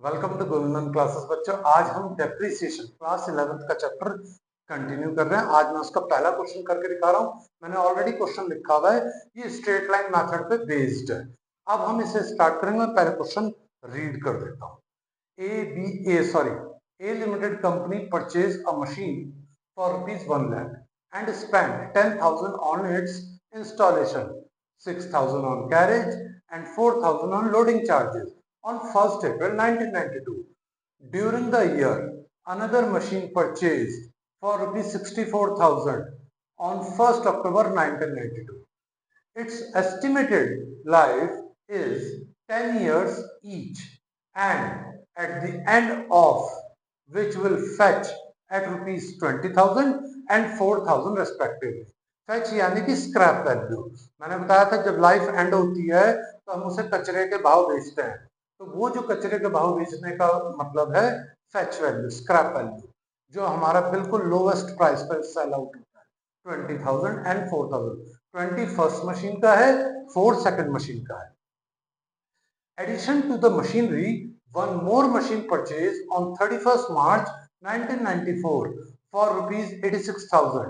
Welcome to Govindan classes. बच्चों, आज हम डेप्रिसिएशन क्लास 11th का चैप्टर कंटिन्यू कर रहे हैं। आज मैं उसका पहला क्वेश्चन करके दिखा रहा हूं। मैंने ऑलरेडी क्वेश्चन लिखा हुआ है, ये स्ट्रेट लाइन मेथड पे बेस्ड है। अब हम इसे स्टार्ट करेंगे। मैं पहले क्वेश्चन रीड कर देता हूँ। A limited company purchased a machine for rupees 1 lakh and spent 10,000 on its installation, 6,000 on carriage and 4,000 on loading charges on 1st April 1992. During the year, another machine purchased for rupees 64,000 on 1st October 1992. Its estimated life is 10 years each, and at the end of which will fetch at rupees 20,000 and 4,000 respectively. Fetch यानी कि scrap value. मैंने बताया था जब life and होती है तो हम उसे कचरे के भाव बेचते हैं। तो वो जो कचरे के भाव बेचने का मतलब है फैच वैल्यू, स्क्रैप वैल्यू, जो हमारा बिल्कुल लोवेस्ट प्राइस पर सेल आउट होता है 20,000 एंड 4,000। 20 फर्स्ट मशीन का है, 4 सेकंड मशीन का है। Addition to the machinery, one more machine purchased on 31st March 1994 for rupees 86,000.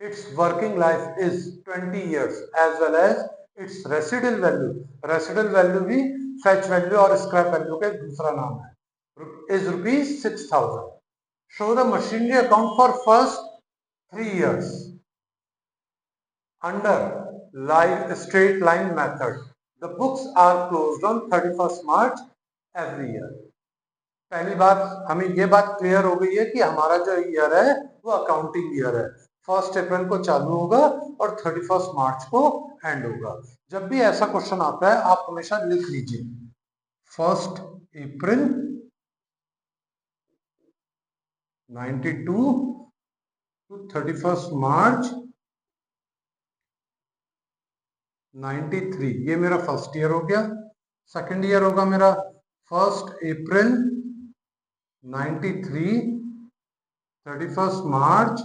Its working life is 20 years as well as its residual value. Residual value भी fetch value और scrap value का दूसरा नाम है, is rupees 6,000. Show the machinery account for first 3 years under straight line method. The books are closed on 31st March every year. पहली बात हमें ये बात क्लियर हो गई है कि हमारा जो ईयर है वो अकाउंटिंग ईयर है। 1 अप्रैल को चालू होगा और 31 मार्च को एंड होगा। जब भी ऐसा क्वेश्चन आता है आप हमेशा लिख लीजिए 1 अप्रैल 92 टू 31 मार्च 93। ये मेरा फर्स्ट ईयर हो गया। सेकंड ईयर होगा मेरा 1 अप्रैल 93 31 मार्च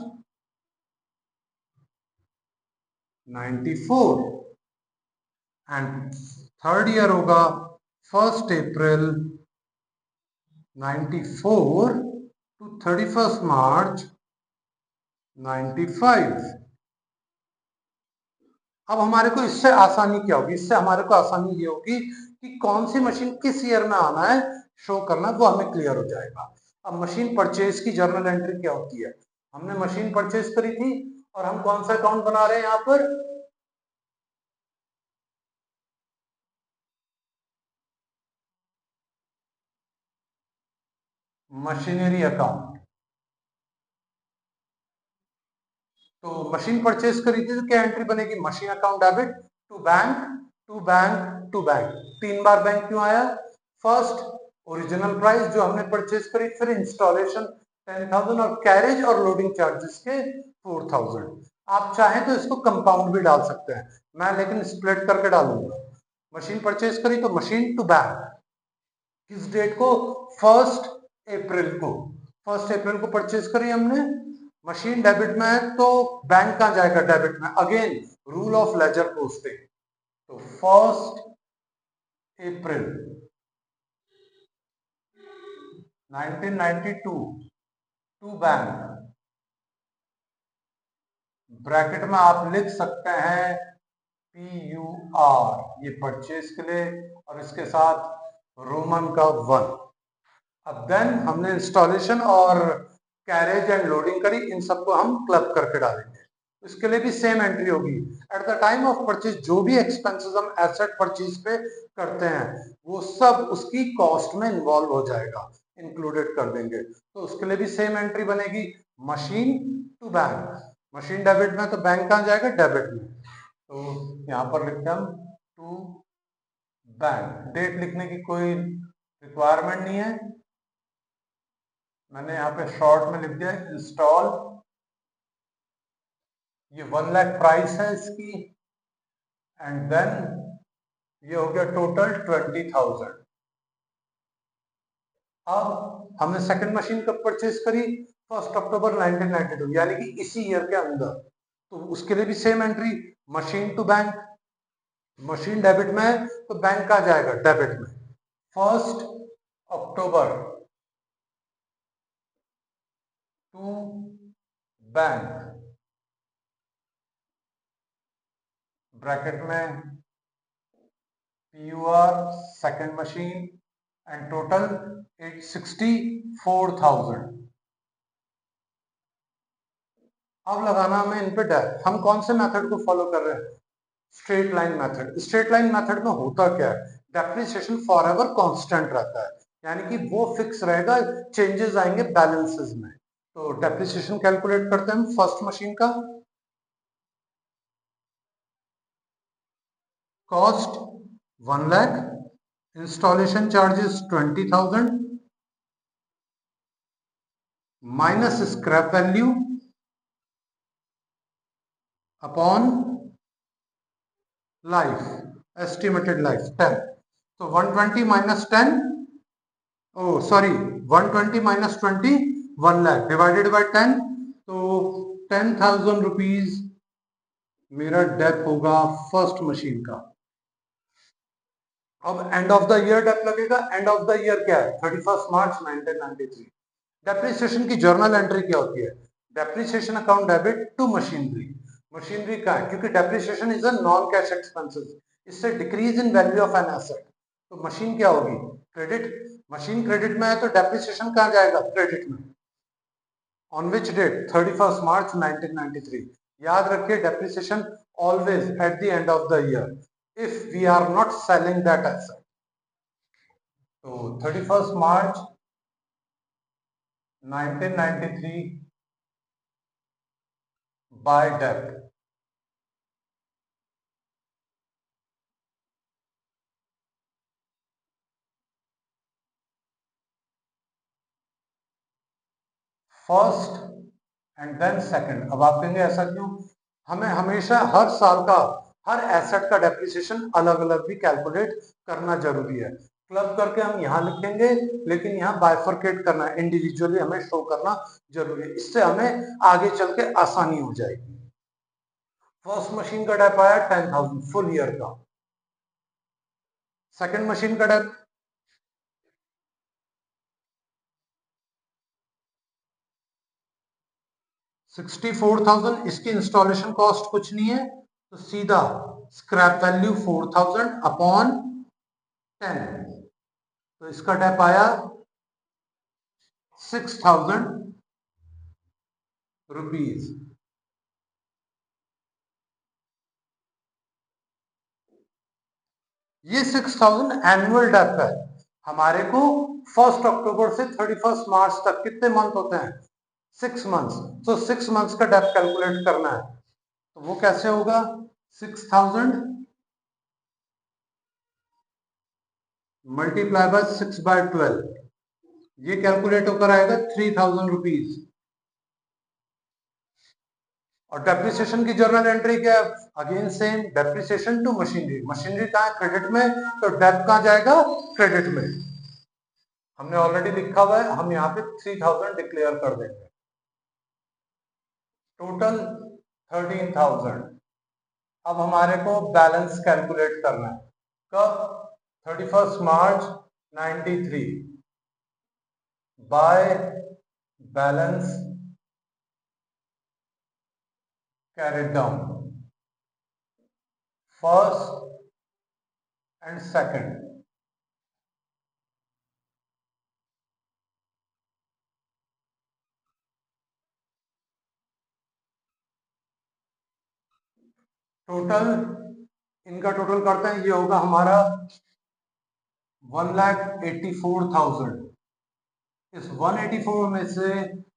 94। एंड थर्ड ईयर होगा 1 अप्रैल 94 टू 31 मार्च 95। अब हमारे को इससे आसानी क्या होगी? इससे हमारे को आसानी ये होगी कि कौन सी मशीन किस ईयर में आना है शो करना, वो हमें क्लियर हो जाएगा। अब मशीन परचेज की जर्नल एंट्री क्या होती है? हमने मशीन परचेज करी थी और हम कौन सा अकाउंट बना रहे हैं यहाँ पर? Machinery account. तो मशीन परचेज करी थी तो क्या एंट्री बनेगी? Machine account debit to bank to bank to bank. 3 बार बैंक क्यों आया? फर्स्ट ओरिजिनल प्राइस जो हमने परचेज करी, फिर इंस्टॉलेशन 10,000 और कैरेज और लोडिंग चार्जेस के 4,000। आप चाहें तो इसको कंपाउंड भी डाल सकते हैं, मैं लेकिन स्प्लिट करके डालूंगा। मशीन परचेज करी तो मशीन टू बैंक किस डेट को? 1 अप्रैल को। 1 अप्रैल को परचेज करी हमने। मशीन डेबिट में है तो बैंक कहां जाएगा? डेबिट में। Again rule of ledger posting. तो 1 अप्रैल 1992 टू बैंक, ब्रैकेट में आप लिख सकते हैं PUR, ये परचेज के लिए, और इसके साथ रोमन का 1। अब देन हमने इंस्टॉलेशन और कैरेज एंड लोडिंग करी, इन सबको हम क्लब करके डालेंगे। इसके लिए भी सेम एंट्री होगी। At the time of purchase जो भी एक्सपेंसेस हम एसेट परचेज पे करते हैं वो सब उसकी कॉस्ट में इन्वॉल्व हो जाएगा, इंक्लूडेड कर देंगे। तो उसके लिए भी सेम एंट्री बनेगी, machine to bank. Machine debit में तो बैंक कहां जाएगा? डेबिट में। तो यहाँ पर लिखते हैं हम टू बैंक। डेट लिखने की कोई रिक्वायरमेंट नहीं है, मैंने यहाँ पे शॉर्ट में लिख दिया इंस्टॉल। ये 1 लाख प्राइस है इसकी, एंड देन ये हो गया टोटल 20,000। अब हमने सेकंड मशीन कब परचेज करी? 1 अक्टूबर 1992, यानी कि इसी ईयर के अंदर। तो उसके लिए भी same entry, machine to bank. Machine debit में है तो बैंक कहां जाएगा? डेबिट में। First October to bank bracket में PUR second machine and total 64,000। अब लगाना हमें इन पे डेप्थ। हम कौन से मेथड को फॉलो कर रहे हैं? Straight line method. Straight line method में होता क्या है? डेप्रिसिएशन फॉर एवर कांस्टेंट रहता है, यानी कि वो फिक्स रहेगा, चेंजेस आएंगे बैलेंसेस में। तो डेप्रिसिएशन कैलकुलेट करते हैं हम फर्स्ट मशीन का। Cost 1 lakh, installation charges 20,000 minus scrap value upon life, estimated life 10। तो 120 minus 10, oh sorry 120 minus 20, 1 lakh divided by 10, तो 10,000 रुपीज मेरा डेप होगा फर्स्ट मशीन का। अब end of the year dep लगेगा। एंड ऑफ द ईयर क्या है? 31 मार्च 1993। डेप्रिसिएशन की जर्नल एंट्री क्या होती है? Depreciation account debit to machinery. Machinery का है क्योंकि depreciation is a non cash expenses, इससे decrease in value of an asset. तो मशीन क्या होगी? क्रेडिट। मशीन क्रेडिट में है तो डेप्रिसिएशन कहाँ जाएगा? क्रेडिट में। On which date? 31 मार्च 1993। याद रखिए depreciation always at the end of the year if we are not selling that asset. तो 31 March 1993 by dept. First and then second. अब आप कहेंगे ऐसा क्यों? हमें हमेशा हर साल का हर एसेट का डेप्रिसिएशन अलग अलग भी कैलकुलेट करना जरूरी है। क्लब करके हम यहाँ लिखेंगे, लेकिन यहाँ बाइफरकेट करना इंडिविजुअली हमें शो करना जरूरी है, इससे हमें आगे चल के आसानी हो जाएगी। फर्स्ट मशीन का डेप आया 10,000 फुल ईयर का। सेकंड मशीन का डेप 64,000। इसकी इंस्टॉलेशन कॉस्ट कुछ नहीं है, तो सीधा स्क्रैप वैल्यू 4,000 अपॉन 10, तो इसका डेप आया 6,000 रुपीज। ये 6,000 एनुअल डेप है। हमारे को 1 अक्टूबर से 31 मार्च तक कितने मंथ होते हैं? 6 मंथ्स। तो 6 मंथ्स का डेप कैलकुलेट करना है, तो वो कैसे होगा? 6,000 मल्टीप्लाई बाय 6/12, ये कैलकुलेट होकर आएगा 3,000 रुपीज। और डेप्रिसिएशन की जर्नल एंट्री क्या है? Again same, depreciation to machinery. Machinery कहाँ है? क्रेडिट में, तो डेप कहाँ जाएगा? क्रेडिट में। हमने ऑलरेडी लिखा हुआ है, हम यहाँ पे 3,000 डिक्लेयर कर देंगे। टोटल 13,000। अब हमारे को बैलेंस कैलकुलेट करना है। कब? 31 मार्च 93 by balance carried down first and second। Total इनका टोटल करते हैं, ये होगा हमारा 1,84,000। इस 184 में से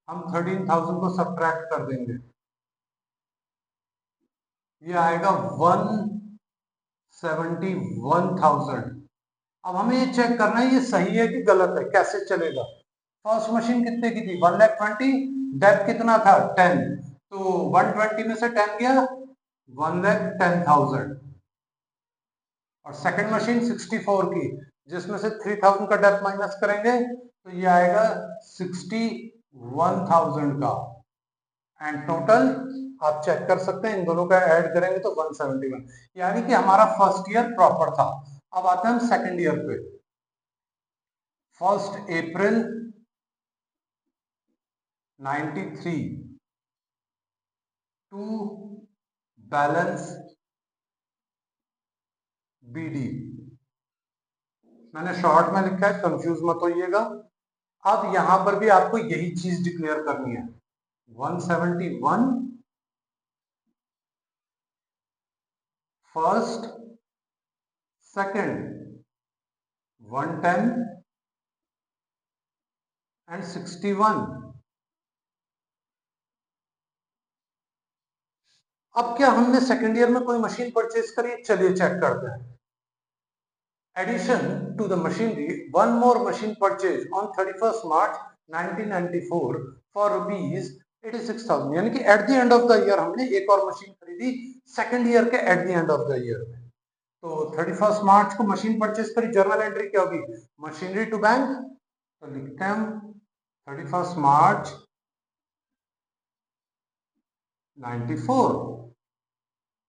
हम 13,000 को सब्ट्रैक्ट कर देंगे, ये आएगा 171,000। अब हमें ये चेक करना है ये सही है कि गलत है। कैसे चलेगा? फर्स्ट मशीन कितने की थी? 1,20,000। डेप कितना था? 10। तो 120 में से 10 गया, 1,10,000। और सेकंड मशीन 64 की, जिसमें से 3,000 का डेप माइनस करेंगे तो ये आएगा 61,000 का। एंड टोटल आप चेक कर सकते हैं, इन दोनों का ऐड करेंगे तो 171, यानी कि हमारा फर्स्ट ईयर प्रॉपर था। अब आते हैं हम सेकंड ईयर पे। 1 अप्रैल 93 टू बैलेंस BD। मैंने शॉर्ट में लिखा है, कंफ्यूज मत होइएगा। अब यहां पर भी आपको यही चीज डिक्लेयर करनी है। 171 फर्स्ट, सेकंड 110 एंड 61। अब क्या हमने सेकेंड ईयर में कोई मशीन परचेज करी? चलिए चेक करते हैं। Addition to the machinery, one more machine purchased on 31st March 1994 for rupees 86,000। यानी कि at the end of the year हमने एक और मशीन खरीदी, सेकेंड ईयर के at the end of the year में। तो 31 मार्च को मशीन परचेज करी, जर्नल एंट्री क्या होगी? Machinery to bank. तो लिखते हैं 31 मार्च 94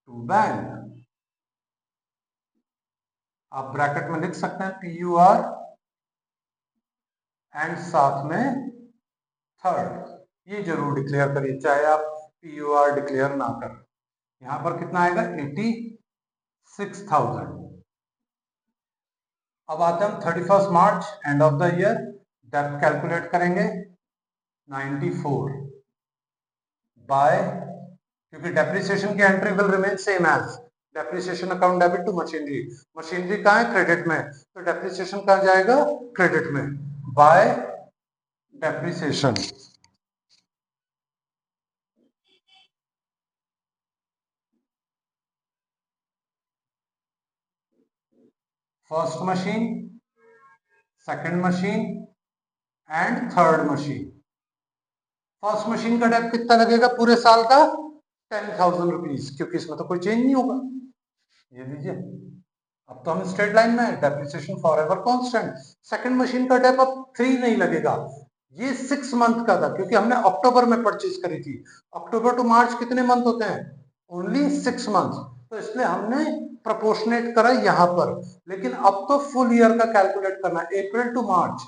टू बैंक। आप ब्रैकेट में लिख सकते हैं PUR एंड साथ में थर्ड। ये जरूर डिक्लेयर करिए, चाहे आप PUR डिक्लेयर ना करें। यहां पर कितना आएगा? 86,000। अब आते हैं 31 March end of the year, dep calculate करेंगे 94 बाय, क्योंकि डेप्रिसिएशन की entry will remain same as depreciation account debit to machinery. Machinery कहाँ है? क्रेडिट में, तो डेप्रिसिएशन कहाँ जाएगा? क्रेडिट में, bye depreciation. First machine, second machine and third machine. First machine का डेप कितना लगेगा पूरे साल का? 10,000 रुपीज, क्योंकि इसमें तो कोई चेंज नहीं होगा। ये लीजिए, अब तो हम स्ट्रेट लाइन में है, depreciation forever constant. Second machine का डेप अब 3 नहीं लगेगा, ये 6 मंथ का था, क्योंकि हमने अक्टूबर में परचेज करी थी। अक्टूबर टू मार्च कितने मंथ होते हैं? Only 6 month. तो इसलिए हमने प्रोपोर्शनेट करा यहां पर। लेकिन अब तो फुल ईयर का कैलकुलेट करना, अप्रैल टू मार्च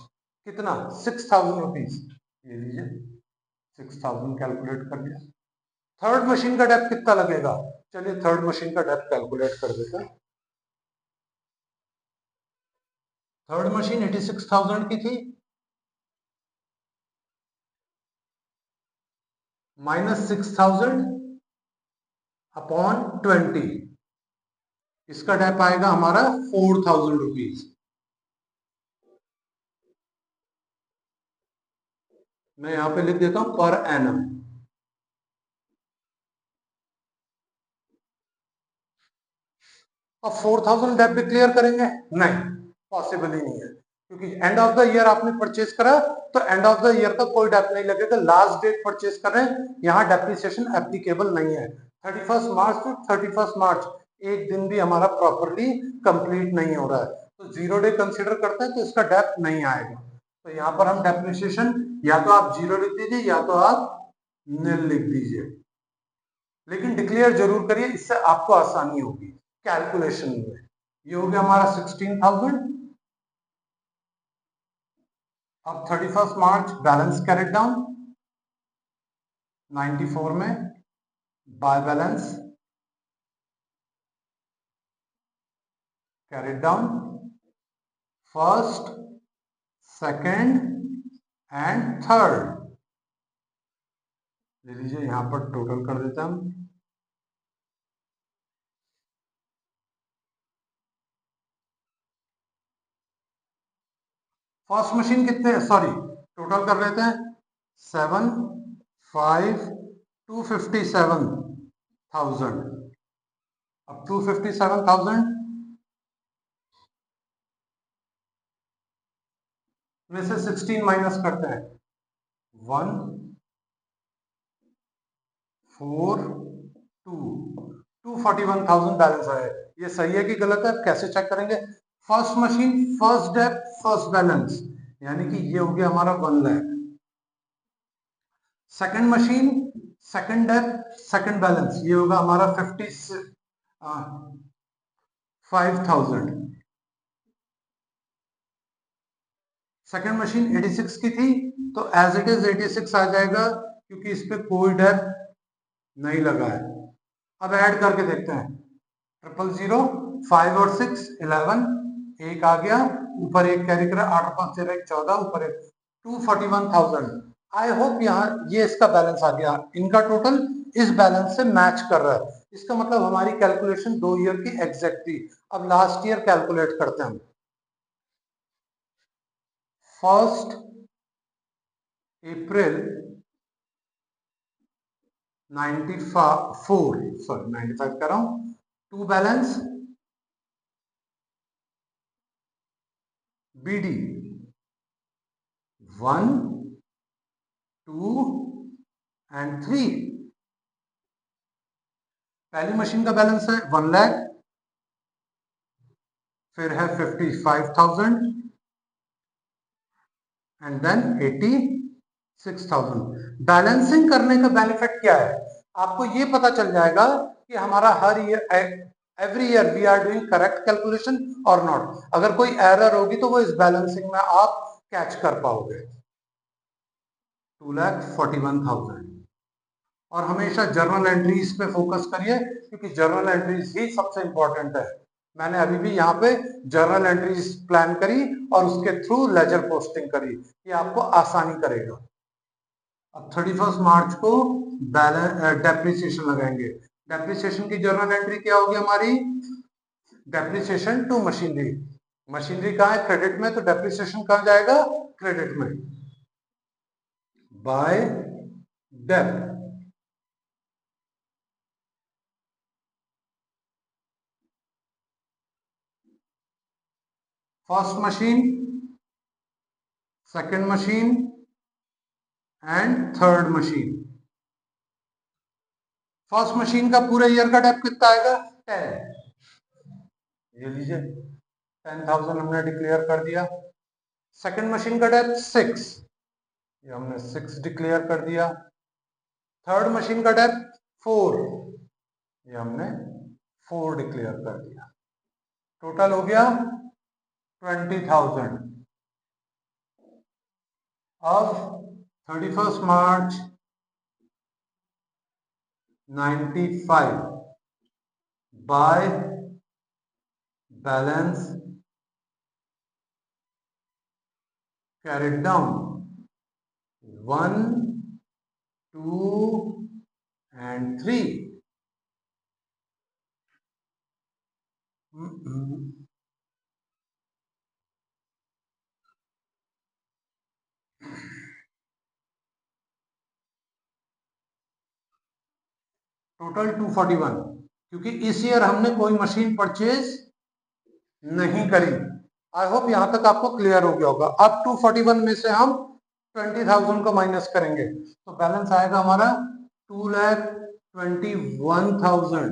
कितना? 6,000 रुपीज। ये लीजिए 6,000 कैलकुलेट कर दिया। थर्ड मशीन का डेप्थ कितना लगेगा? चलिए थर्ड मशीन का डेप्थ कैलकुलेट कर देते हैं। थर्ड मशीन 86,000 की थी, -6,000 अपॉन 20, इसका डेप आएगा हमारा 4,000 रुपीज। मैं यहां पे लिख देता हूं पर एनम। अब 4,000 डेप भी क्लियर करेंगे? नहीं, पॉसिबल ही नहीं है, क्योंकि एंड ऑफ द ईयर आपने परचेज करा, तो एंड ऑफ द ईयर का कोई डेप नहीं लगेगा। लास्ट डेट परचेज कर रहे हैं, यहाँ डेप्रिसिएशन एप्लीकेबल नहीं है। 31 मार्च टू 31 मार्च एक दिन भी हमारा प्रॉपरली कंप्लीट नहीं हो रहा है, तो 0 डे कंसिडर करते हैं, तो इसका डेप नहीं आएगा। तो यहाँ पर हम डेप्रिसिएशन या तो आप 0 लिख दीजिए या तो आप निल लिख दीजिए, लेकिन डिक्लेयर जरूर करिए, इससे आपको आसानी होगी कैलकुलेशन में। ये हो गया हमारा 16,000। अब 31 मार्च बैलेंस कैरेट डाउन 94 में by balance carried down first, second and third. ले लीजिए, यहां पर टोटल कर देता हूं। फर्स्ट मशीन कितने, सॉरी टोटल कर लेते हैं 257,000। अब 257,000 में से 16 माइनस करते हैं, 1 4 2 241,000 बैलेंस आए। ये सही है कि गलत है? कैसे चेक करेंगे? First machine first dep first balance, यानी कि ये हो गया हमारा 1 lakh. Second machine second dep second balance, ये होगा हमारा 5,000। सेकेंड मशीन 86 की थी तो एज इट इज 86 आ जाएगा क्योंकि इस पे कोई डेप्थ नहीं लगा है। अब ऐड करके देखते हैं 000, 5 और 6 11, एक आ गया, ऊपर एक कैरी करा, 8 और 5 13 14, ऊपर एक 241,000। आई होप यहाँ ये इसका बैलेंस आ गया, इनका टोटल इस बैलेंस से मैच कर रहा है। इसका मतलब हमारी कैलकुलेशन 2 ईयर की एग्जैक्ट थी। अब लास्ट ईयर कैलकुलेट करते हैं हम। 1 अप्रैल 95 कर रहा हूं, टू बैलेंस BD 1 2 एंड 3। पहली मशीन का बैलेंस है 1 लाख, फिर है 55,000 एंड देन 86,000। बैलेंसिंग करने का बेनिफिट क्या है? आपको ये पता चल जाएगा कि हमारा हर year every year we are doing correct calculation और नॉट। अगर कोई एरर होगी तो वो इस बैलेंसिंग में आप कैच कर पाओगे। 2,41,000। और हमेशा जर्नल एंट्रीज पे फोकस करिए क्योंकि जर्नल एंट्रीज ही सबसे इंपॉर्टेंट है। मैंने अभी भी यहाँ पे जर्नल एंट्रीज प्लान करी और उसके थ्रू लेजर पोस्टिंग करी, ये आपको आसानी करेगा। अब 31 मार्च को डेप्रिसिएशन लगाएंगे। डेप्रिसिएशन की जर्नल एंट्री क्या होगी हमारी? Depreciation to machinery. मशीनरी कहाँ है? क्रेडिट में, तो डेप्रिसिएशन कहाँ जाएगा? क्रेडिट में। By dep first machine, second machine and third machine. First machine का पूरे ईयर का डेप कितना आएगा? 10। ये लीजिए 10,000 हमने डिक्लेयर कर दिया। सेकेंड मशीन का डेप 6, ये हमने 6 डिक्लेयर कर दिया। थर्ड मशीन का डेप 4, ये हमने 4 डिक्लेयर कर दिया। टोटल हो गया 20,000। अब 31 मार्च 95 by balance carried down 1 2 and 3। Total 241, क्योंकि इस ईयर हमने कोई मशीन परचेज नहीं करी। आई होप यहां तक आपको क्लियर हो गया होगा। अब 241 में से हम 20,000 को माइनस करेंगे तो बैलेंस आएगा हमारा 2,21,000।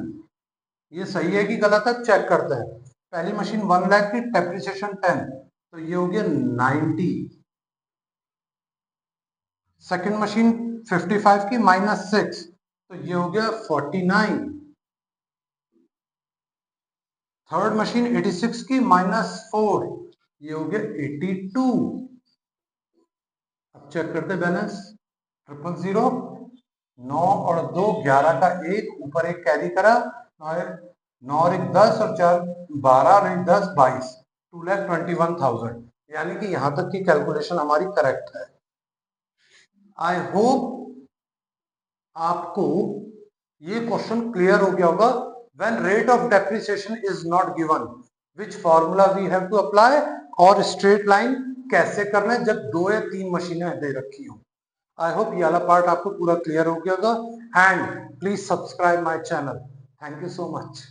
ये सही है कि गलत है, चेक करते हैं। पहली मशीन 1 लाख की, डेप्रिसिएशन 10, तो ये हो गया 90। सेकेंड मशीन 55 की -6, तो ये हो गया 49। थर्ड मशीन 86 की -4, ये हो गया 82। अब चेक करते बैलेंस 000, 9 और 2 11 का 1, ऊपर एक कैरी करा, 9 और 1 10 और 4 12 और 1 10 22, 2,21,000। यानी कि यहां तक की कैलकुलेशन हमारी करेक्ट है। आई होप आपको ये क्वेश्चन क्लियर हो गया होगा। When rate of depreciation is not given, which formula we have to apply, और स्ट्रेट लाइन कैसे करना है जब 2 या 3 मशीनें दे रखी हो। आई होप ये वाला पार्ट आपको पूरा क्लियर हो गया होगा। And please subscribe my channel. Thank you so much.